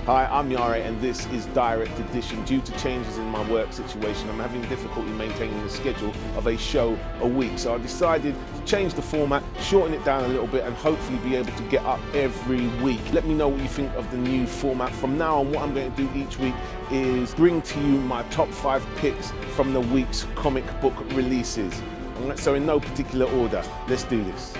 Hi, I'm Yare and this is Direct Edition. Due to changes in my work situation, I'm having difficulty maintaining the schedule of a show a week. So I decided to change the format, shorten it down a little bit and hopefully be able to get up every week. Let me know what you think of the new format. From now on, what I'm going to do each week is bring to you my top 5 picks from the week's comic book releases. So in no particular order, let's do this.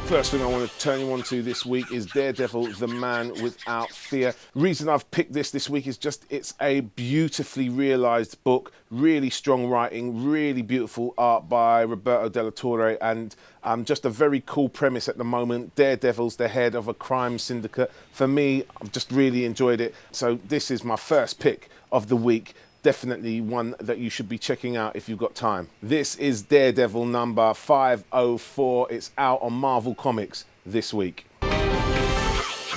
First thing I want to turn you on to this week is Daredevil, the Man Without Fear. The reason I've picked this week is just it's a beautifully realised book, really strong writing, really beautiful art by Roberto Della Torre, and just a very cool premise at the moment. Daredevil's the head of a crime syndicate. For me, I've just really enjoyed it. So this is my first pick of the week. Definitely one that you should be checking out if you've got time. This is Daredevil number 504. It's out on Marvel Comics this week.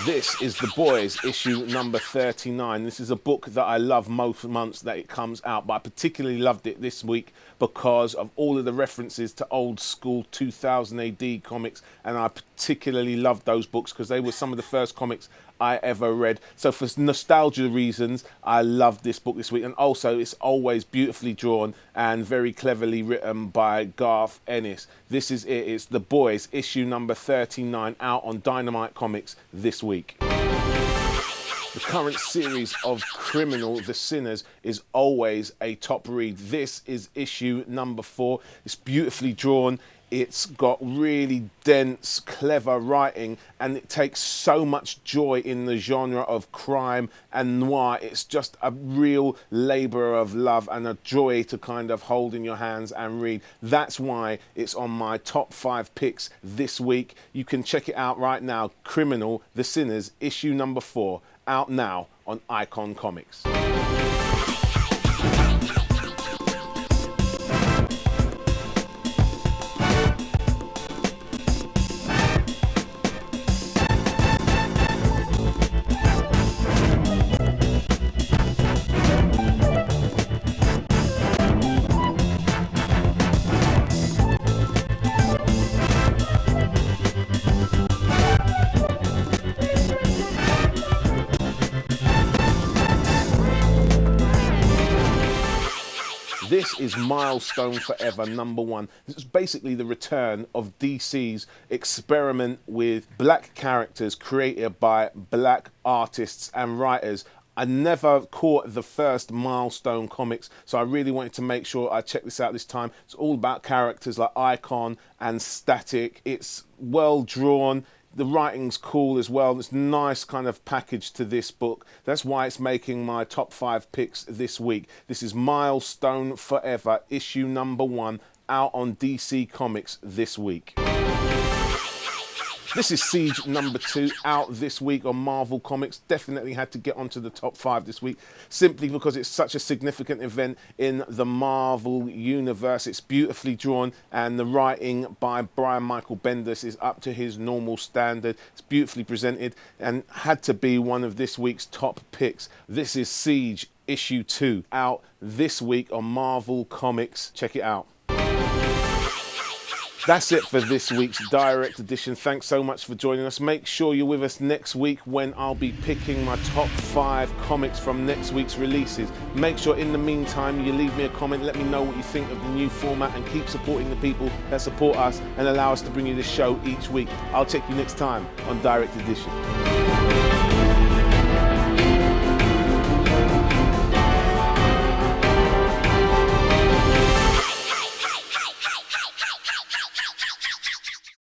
This is The Boys, issue number 39. This is a book that I love most months that it comes out, but I particularly loved it this week because of all of the references to old school 2000 AD comics, and I particularly loved those books because they were some of the first comics I ever read. So for nostalgia reasons, I love this book this week, and also it's always beautifully drawn and very cleverly written by Garth Ennis. This is it. It's The Boys, issue number 39, out on Dynamite Comics this week. The current series of Criminal, The Sinners, is always a top read. This is issue number 4. It's beautifully drawn. It's got really dense, clever writing, and it takes so much joy in the genre of crime and noir. It's just a real labour of love and a joy to kind of hold in your hands and read. That's why it's on my top 5 picks this week. You can check it out right now. Criminal, The Sinners, issue number 4, out now on Icon Comics. This is Milestone Forever number 1. This is basically the return of DC's experiment with black characters created by black artists and writers. I never caught the first Milestone comics, so I really wanted to make sure I checked this out this time. It's all about characters like Icon and Static. It's well drawn. The writing's cool as well. It's a nice kind of package to this book. That's why it's making my top 5 picks this week. This is Milestone Forever, issue number 1, out on DC Comics this week. This is Siege number 2, out this week on Marvel Comics. Definitely had to get onto the top 5 this week, simply because it's such a significant event in the Marvel universe. It's beautifully drawn, and the writing by Brian Michael Bendis is up to his normal standard. It's beautifully presented and had to be one of this week's top picks. This is Siege issue 2, out this week on Marvel Comics. Check it out. That's it for this week's Direct Edition. Thanks so much for joining us. Make sure you're with us next week when I'll be picking my top 5 comics from next week's releases. Make sure in the meantime you leave me a comment, let me know what you think of the new format, and keep supporting the people that support us and allow us to bring you this show each week. I'll check you next time on Direct Edition.